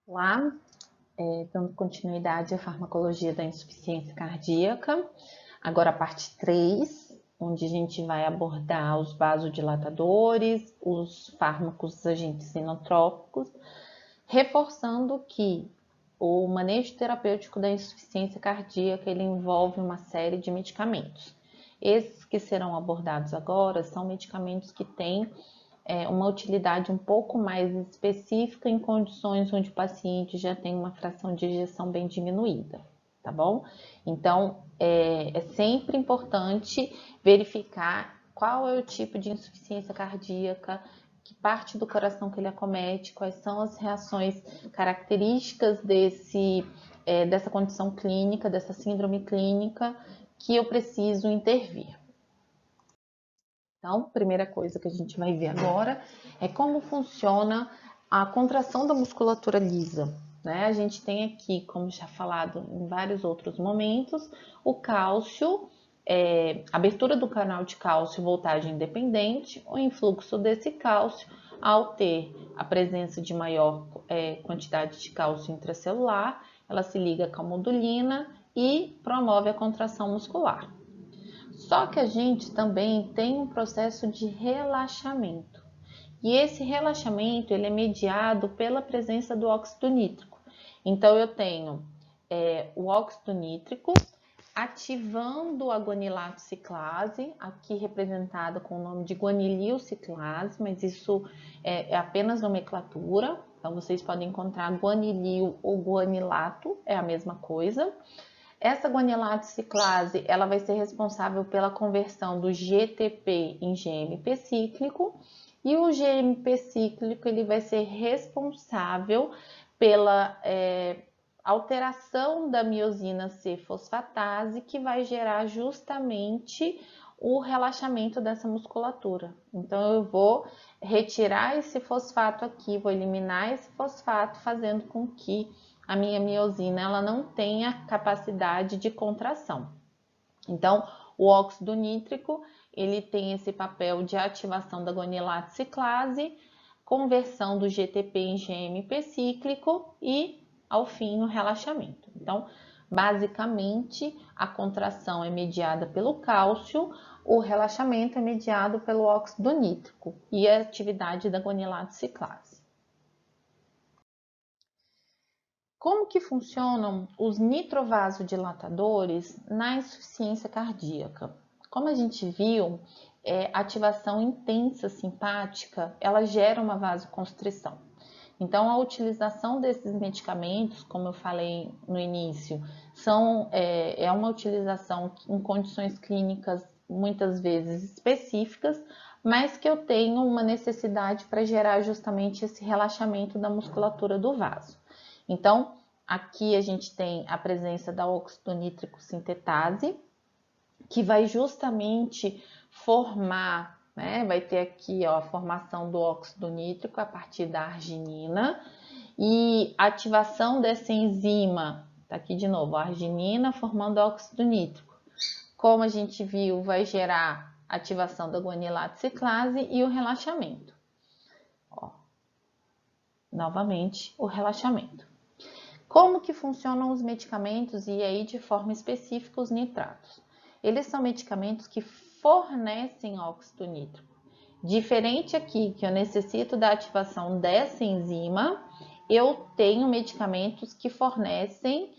Olá, dando continuidade à farmacologia da insuficiência cardíaca, agora a parte 3, onde a gente vai abordar os vasodilatadores, os fármacos agentes inotrópicos, reforçando que o manejo terapêutico da insuficiência cardíaca ele envolve uma série de medicamentos. Esses que serão abordados agora são medicamentos que têm uma utilidade um pouco mais específica em condições onde o paciente já tem uma fração de ejeção bem diminuída, tá bom? Então, é sempre importante verificar qual é o tipo de insuficiência cardíaca, que parte do coração que ele acomete, quais são as reações características dessa condição clínica, dessa síndrome clínica, que eu preciso intervir. Então, primeira coisa que a gente vai ver agora é como funciona a contração da musculatura lisa. Né? A gente tem aqui, como já falado em vários outros momentos, o cálcio, abertura do canal de cálcio, voltagem independente, o influxo desse cálcio ao ter a presença de maior quantidade de cálcio intracelular, ela se liga com a modulina e promove a contração muscular. Só que a gente também tem um processo de relaxamento. E esse relaxamento ele é mediado pela presença do óxido nítrico. Então, eu tenho o óxido nítrico ativando a guanilato ciclase, aqui representada com o nome de guanilil ciclase, mas isso é apenas nomenclatura. Então, vocês podem encontrar guanilil ou guanilato, é a mesma coisa. Essa guanilato ciclase, ela vai ser responsável pela conversão do GTP em GMP cíclico, e o GMP cíclico ele vai ser responsável pela alteração da miosina C-fosfatase, que vai gerar justamente o relaxamento dessa musculatura. Então, eu vou retirar esse fosfato aqui, vou eliminar esse fosfato, fazendo com que a minha miosina ela não tenha capacidade de contração. Então, o óxido nítrico ele tem esse papel de ativação da guanilato ciclase, conversão do GTP em GMP cíclico e, ao fim, o relaxamento. Então, basicamente, a contração é mediada pelo cálcio, o relaxamento é mediado pelo óxido nítrico e a atividade da guanilato ciclase. Como que funcionam os nitrovasodilatadores na insuficiência cardíaca? Como a gente viu, ativação intensa simpática, ela gera uma vasoconstrição. Então, a utilização desses medicamentos, como eu falei no início, é uma utilização em condições clínicas muitas vezes específicas, mas que eu tenho uma necessidade para gerar justamente esse relaxamento da musculatura do vaso. Então, aqui a gente tem a presença da óxido nítrico sintetase, que vai justamente formar, né? Vai ter aqui ó, a formação do óxido nítrico a partir da arginina e a ativação dessa enzima, tá aqui de novo, a arginina formando óxido nítrico. Como a gente viu, vai gerar ativação da guanilato ciclase e o relaxamento. Ó, novamente, o relaxamento. Como que funcionam os medicamentos e aí de forma específica os nitratos? Eles são medicamentos que fornecem óxido nítrico. Diferente aqui que eu necessito da ativação dessa enzima, eu tenho medicamentos que fornecem,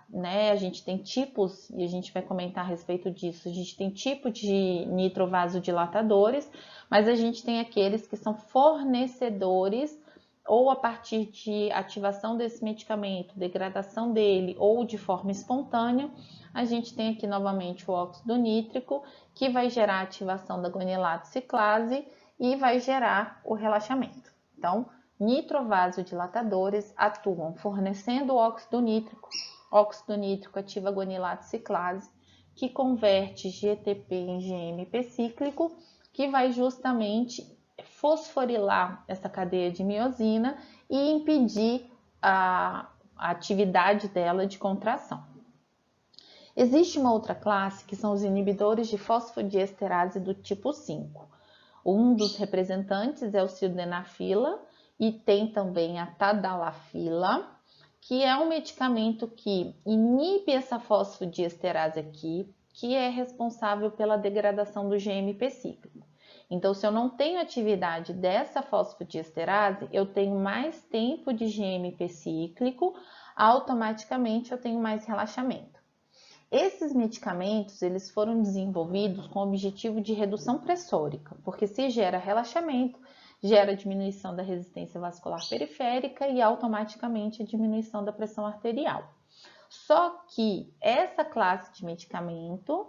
né? A gente tem tipos, e a gente vai comentar a respeito disso, a gente tem tipo de nitrovasodilatadores, mas a gente tem aqueles que são fornecedores ou a partir de ativação desse medicamento, degradação dele ou de forma espontânea, a gente tem aqui novamente o óxido nítrico, que vai gerar a ativação da guanilato ciclase e vai gerar o relaxamento. Então, nitrovasodilatadores atuam fornecendo o óxido nítrico ativa a guanilato ciclase, que converte GTP em GMP cíclico, que vai justamente fosforilar essa cadeia de miosina e impedir a atividade dela de contração. Existe uma outra classe que são os inibidores de fosfodiesterase do tipo 5. Um dos representantes é o sildenafila e tem também a tadalafila, que é um medicamento que inibe essa fosfodiesterase aqui, que é responsável pela degradação do GMP cíclico. Então, se eu não tenho atividade dessa fosfodiesterase, eu tenho mais tempo de GMP cíclico, automaticamente eu tenho mais relaxamento. Esses medicamentos, eles foram desenvolvidos com o objetivo de redução pressórica, porque se gera relaxamento, gera diminuição da resistência vascular periférica e automaticamente a diminuição da pressão arterial. Só que essa classe de medicamento,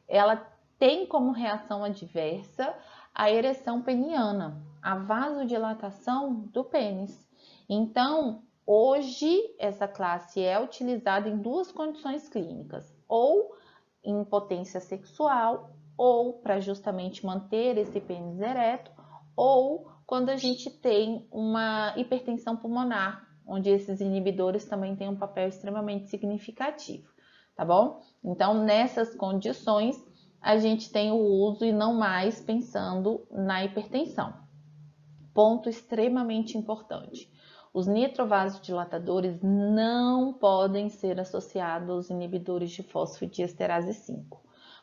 ela tem como reação adversa a ereção peniana, a vasodilatação do pênis. Então, hoje, essa classe é utilizada em duas condições clínicas, ou em impotência sexual, ou para justamente manter esse pênis ereto, ou quando a gente tem uma hipertensão pulmonar, onde esses inibidores também têm um papel extremamente significativo, tá bom? Então, nessas condições, a gente tem o uso e não mais pensando na hipertensão. Ponto extremamente importante. Os nitrovasodilatadores não podem ser associados aos inibidores de fosfodiesterase 5.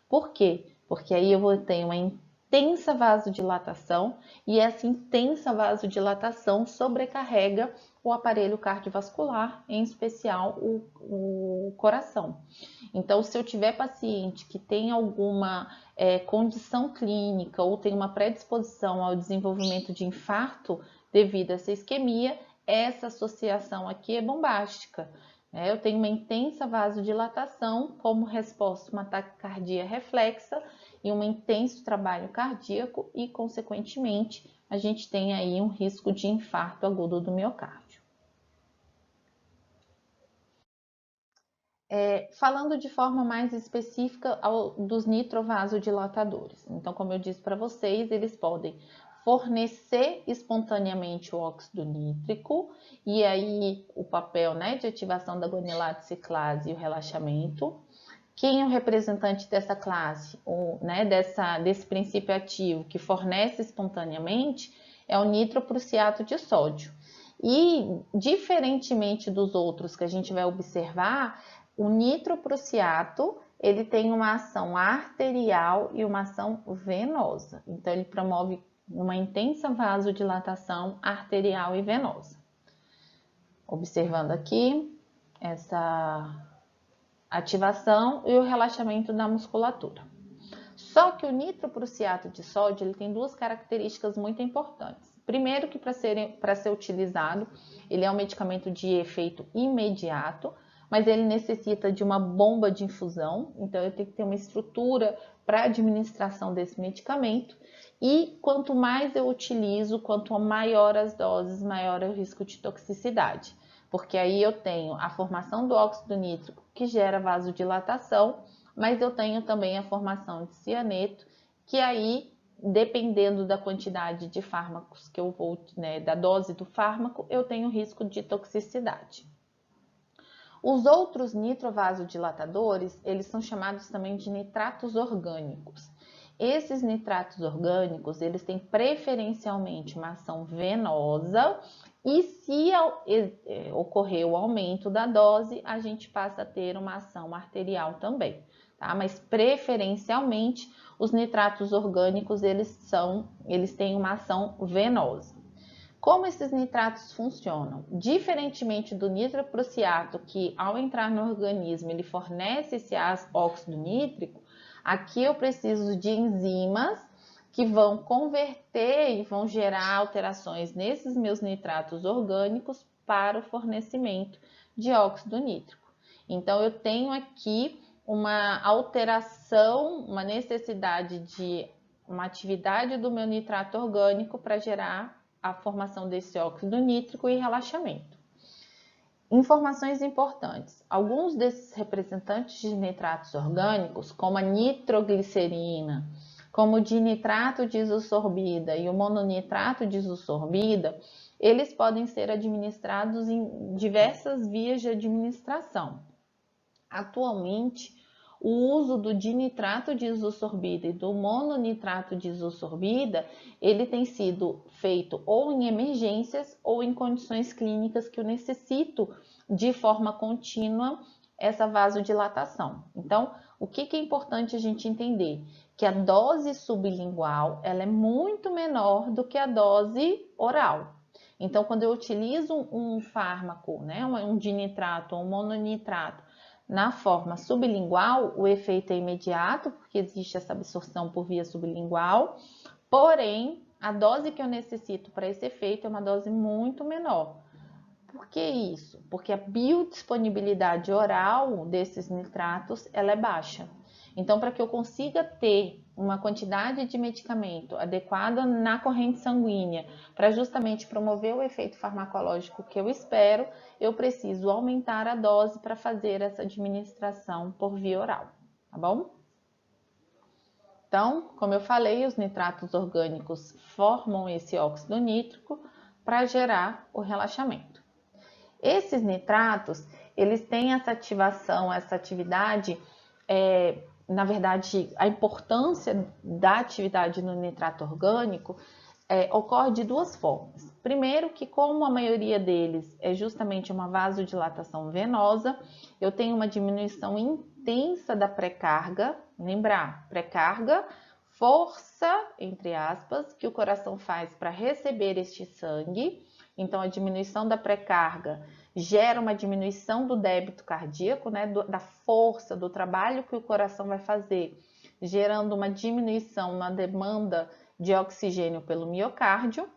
Por quê? Porque aí eu vou ter uma intensa vasodilatação e essa intensa vasodilatação sobrecarrega o aparelho cardiovascular, em especial o coração. Então, se eu tiver paciente que tem alguma condição clínica ou tem uma predisposição ao desenvolvimento de infarto devido a essa isquemia, essa associação aqui é bombástica. Eu tenho uma intensa vasodilatação como resposta a uma taquicardia reflexa e um intenso trabalho cardíaco e, consequentemente, a gente tem aí um risco de infarto agudo do miocárdio. Falando de forma mais específica dos nitrovasodilatadores. Então, como eu disse para vocês, eles podem fornecer espontaneamente o óxido nítrico e aí o papel, né, de ativação da guanilato ciclase e o relaxamento. Quem é o representante dessa classe, né, desse princípio ativo que fornece espontaneamente, é o nitroprussiato de sódio. E, diferentemente dos outros que a gente vai observar, o nitroprussiato, ele tem uma ação arterial e uma ação venosa. Então, ele promove uma intensa vasodilatação arterial e venosa. Observando aqui essa ativação e o relaxamento da musculatura. Só que o nitroprussiato de sódio, ele tem duas características muito importantes. Primeiro, que para ser utilizado, ele é um medicamento de efeito imediato, mas ele necessita de uma bomba de infusão, então eu tenho que ter uma estrutura para administração desse medicamento. E quanto mais eu utilizo, quanto maior as doses, maior é o risco de toxicidade. Porque aí eu tenho a formação do óxido nítrico, que gera vasodilatação, mas eu tenho também a formação de cianeto, que aí, dependendo da quantidade de fármacos que eu vou, né, da dose do fármaco, eu tenho risco de toxicidade. Os outros nitrovasodilatadores, eles são chamados também de nitratos orgânicos. Esses nitratos orgânicos, eles têm preferencialmente uma ação venosa e se ocorrer o aumento da dose, a gente passa a ter uma ação arterial também, tá? Mas preferencialmente os nitratos orgânicos, eles têm uma ação venosa. Como esses nitratos funcionam? Diferentemente do nitroprussiato, que ao entrar no organismo ele fornece esse óxido nítrico, aqui eu preciso de enzimas que vão converter e vão gerar alterações nesses meus nitratos orgânicos para o fornecimento de óxido nítrico. Então, eu tenho aqui uma alteração, uma necessidade de uma atividade do meu nitrato orgânico para gerar a formação desse óxido nítrico e relaxamento. Informações importantes. Alguns desses representantes de nitratos orgânicos, como a nitroglicerina, como o dinitrato de isosorbida e o mononitrato de isosorbida, eles podem ser administrados em diversas vias de administração. Atualmente, o uso do dinitrato de isosorbida e do mononitrato de isosorbida, ele tem sido feito ou em emergências ou em condições clínicas que eu necessito de forma contínua essa vasodilatação. Então, o que é importante a gente entender? Que a dose sublingual, ela é muito menor do que a dose oral. Então, quando eu utilizo um fármaco, né, um dinitrato ou um mononitrato, na forma sublingual, o efeito é imediato, porque existe essa absorção por via sublingual, porém, a dose que eu necessito para esse efeito é uma dose muito menor. Por que isso? Porque a biodisponibilidade oral desses nitratos ela é baixa. Então, para que eu consiga ter uma quantidade de medicamento adequada na corrente sanguínea para justamente promover o efeito farmacológico que eu espero, eu preciso aumentar a dose para fazer essa administração por via oral, tá bom? Então, como eu falei, os nitratos orgânicos formam esse óxido nítrico para gerar o relaxamento. Esses nitratos, eles têm essa ativação, essa atividade, na verdade, a importância da atividade no nitrato orgânico ocorre de duas formas. Primeiro, que como a maioria deles é justamente uma vasodilatação venosa, eu tenho uma diminuição intensa da pré-carga. Lembrar, pré-carga, força, entre aspas, que o coração faz para receber este sangue. Então, a diminuição da pré-carga gera uma diminuição do débito cardíaco, né, da força, do trabalho que o coração vai fazer, gerando uma diminuição na demanda de oxigênio pelo miocárdio.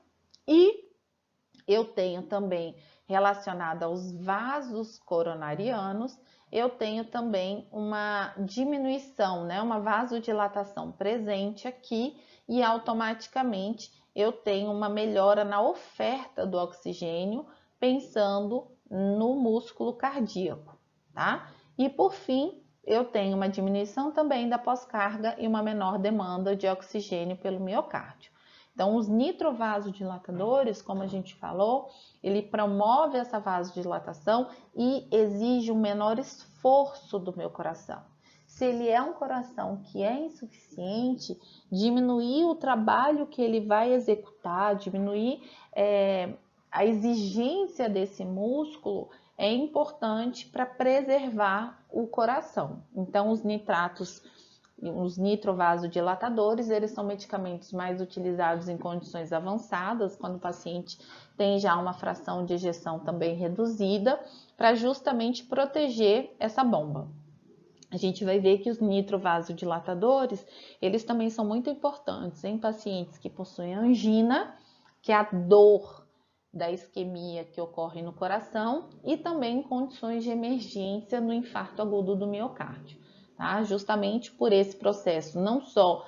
E eu tenho também, relacionado aos vasos coronarianos, eu tenho também uma diminuição, né, uma vasodilatação presente aqui e automaticamente eu tenho uma melhora na oferta do oxigênio, pensando no músculo cardíaco, tá? E por fim, eu tenho uma diminuição também da pós-carga e uma menor demanda de oxigênio pelo miocárdio. Então, os nitrovasodilatadores, como a gente falou, ele promove essa vasodilatação e exige um menor esforço do meu coração. Se ele é um coração que é insuficiente, diminuir o trabalho que ele vai executar, diminuir a exigência desse músculo é importante para preservar o coração. Então, os nitratos, os nitrovasodilatadores, eles são medicamentos mais utilizados em condições avançadas, quando o paciente tem já uma fração de ejeção também reduzida, para justamente proteger essa bomba. A gente vai ver que os nitrovasodilatadores, eles também são muito importantes em pacientes que possuem angina, que é a dor da isquemia que ocorre no coração, e também em condições de emergência no infarto agudo do miocárdio, tá? Justamente por esse processo, não só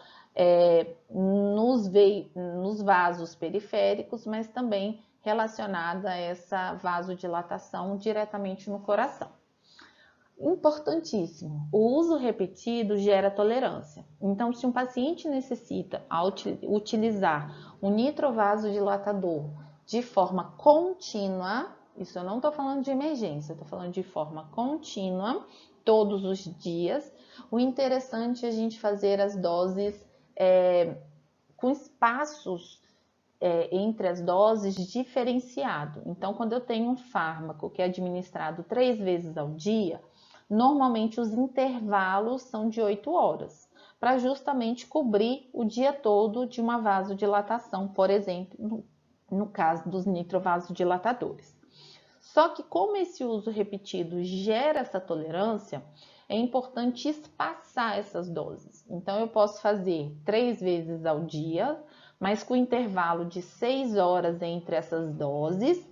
nos vasos periféricos, mas também relacionada a essa vasodilatação diretamente no coração. Importantíssimo, o uso repetido gera tolerância. Então, se um paciente necessita utilizar um nitrovasodilatador de forma contínua, isso eu não estou falando de emergência, estou falando de forma contínua, todos os dias, o interessante é a gente fazer as doses com espaços entre as doses diferenciado. Então, quando eu tenho um fármaco que é administrado 3 vezes ao dia, normalmente os intervalos são de 8 horas, para justamente cobrir o dia todo de uma vasodilatação, por exemplo, no caso dos nitrovasodilatadores. Só que como esse uso repetido gera essa tolerância, é importante espaçar essas doses. Então, eu posso fazer 3 vezes ao dia, mas com intervalo de 6 horas entre essas doses,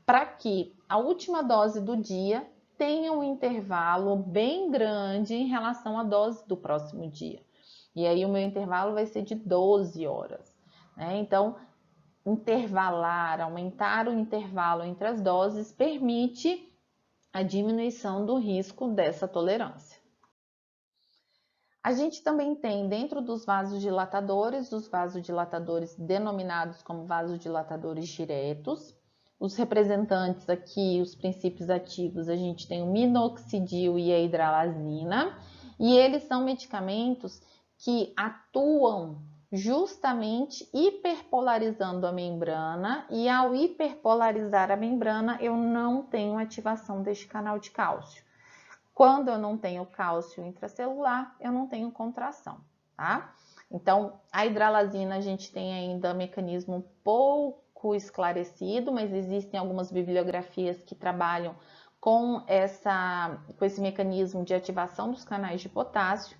para que a última dose do dia tenha um intervalo bem grande em relação à dose do próximo dia. E aí o meu intervalo vai ser de 12 horas, né? Então, intervalar, aumentar o intervalo entre as doses permite a diminuição do risco dessa tolerância. A gente também tem dentro dos vasodilatadores, os vasodilatadores denominados como vasodilatadores diretos. Os representantes aqui, os princípios ativos, a gente tem o minoxidil e a hidralazina. E eles são medicamentos que atuam justamente hiperpolarizando a membrana, e ao hiperpolarizar a membrana, eu não tenho ativação deste canal de cálcio. Quando eu não tenho cálcio intracelular, eu não tenho contração, tá? Então, a hidralazina a gente tem ainda mecanismo pouco esclarecido, mas existem algumas bibliografias que trabalham com esse mecanismo de ativação dos canais de potássio.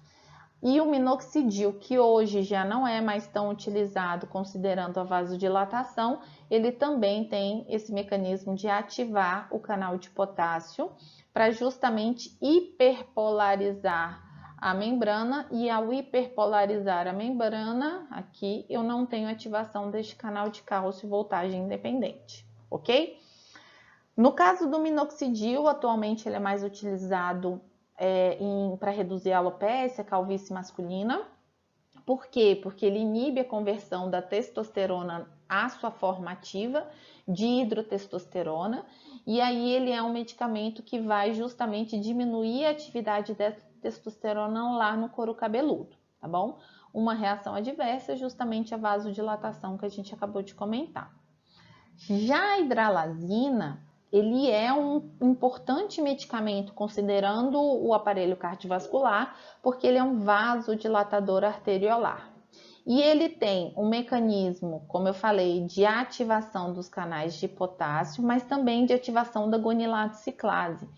E o minoxidil, que hoje já não é mais tão utilizado considerando a vasodilatação, ele também tem esse mecanismo de ativar o canal de potássio para justamente hiperpolarizar a membrana, e ao hiperpolarizar a membrana, aqui eu não tenho ativação deste canal de cálcio voltagem independente, ok? No caso do minoxidil, atualmente ele é mais utilizado para reduzir a alopecia, calvície masculina. Por quê? Porque ele inibe a conversão da testosterona à sua forma ativa de hidrotestosterona, e aí ele é um medicamento que vai justamente diminuir a atividade dessa testosterona lá no couro cabeludo, tá bom? Uma reação adversa é justamente a vasodilatação que a gente acabou de comentar. Já a hidralazina, ele é um importante medicamento considerando o aparelho cardiovascular, porque ele é um vasodilatador arteriolar. E ele tem um mecanismo, como eu falei, de ativação dos canais de potássio, mas também de ativação da guanilato ciclase.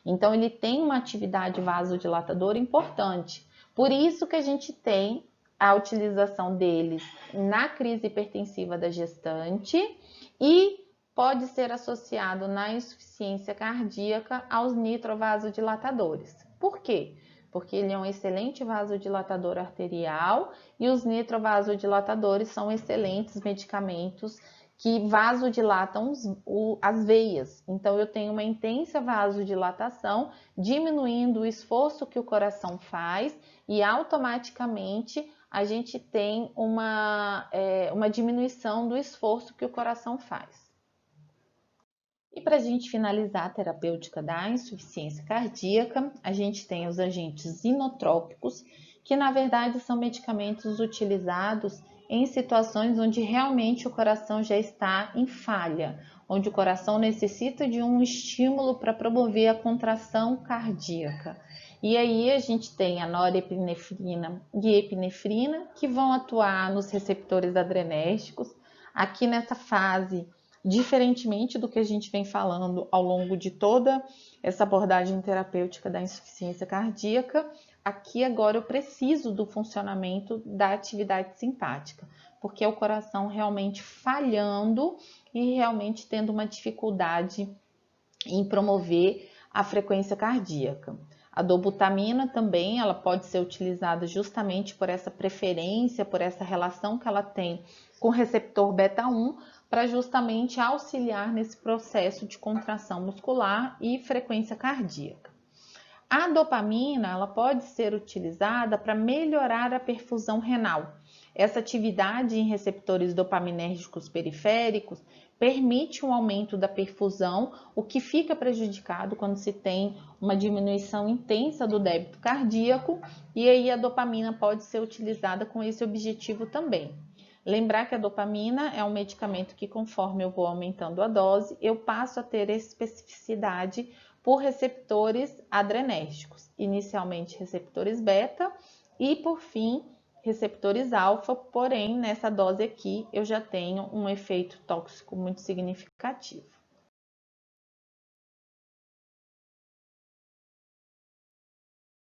Então, ele tem uma atividade vasodilatadora importante. Por isso que a gente tem a utilização deles na crise hipertensiva da gestante e pode ser associado na insuficiência cardíaca aos nitrovasodilatadores. Por quê? Porque ele é um excelente vasodilatador arterial e os nitrovasodilatadores são excelentes medicamentos que vasodilatam as veias. Então, eu tenho uma intensa vasodilatação, diminuindo o esforço que o coração faz, e automaticamente a gente tem uma diminuição do esforço que o coração faz. E para a gente finalizar a terapêutica da insuficiência cardíaca, a gente tem os agentes inotrópicos, que na verdade são medicamentos utilizados em situações onde realmente o coração já está em falha, onde o coração necessita de um estímulo para promover a contração cardíaca. E aí a gente tem a norepinefrina e epinefrina, que vão atuar nos receptores adrenérgicos. Aqui nessa fase, diferentemente do que a gente vem falando ao longo de toda essa abordagem terapêutica da insuficiência cardíaca, aqui agora eu preciso do funcionamento da atividade simpática, porque é o coração realmente falhando e realmente tendo uma dificuldade em promover a frequência cardíaca. A dobutamina também, ela pode ser utilizada justamente por essa preferência, por essa relação que ela tem com o receptor beta-1, para justamente auxiliar nesse processo de contração muscular e frequência cardíaca. A dopamina, ela pode ser utilizada para melhorar a perfusão renal. Essa atividade em receptores dopaminérgicos periféricos permite um aumento da perfusão, o que fica prejudicado quando se tem uma diminuição intensa do débito cardíaco, e aí a dopamina pode ser utilizada com esse objetivo também. Lembrar que a dopamina é um medicamento que, conforme eu vou aumentando a dose, eu passo a ter especificidade por receptores adrenérgicos, inicialmente receptores beta e, por fim, receptores alfa, porém, nessa dose aqui eu já tenho um efeito tóxico muito significativo.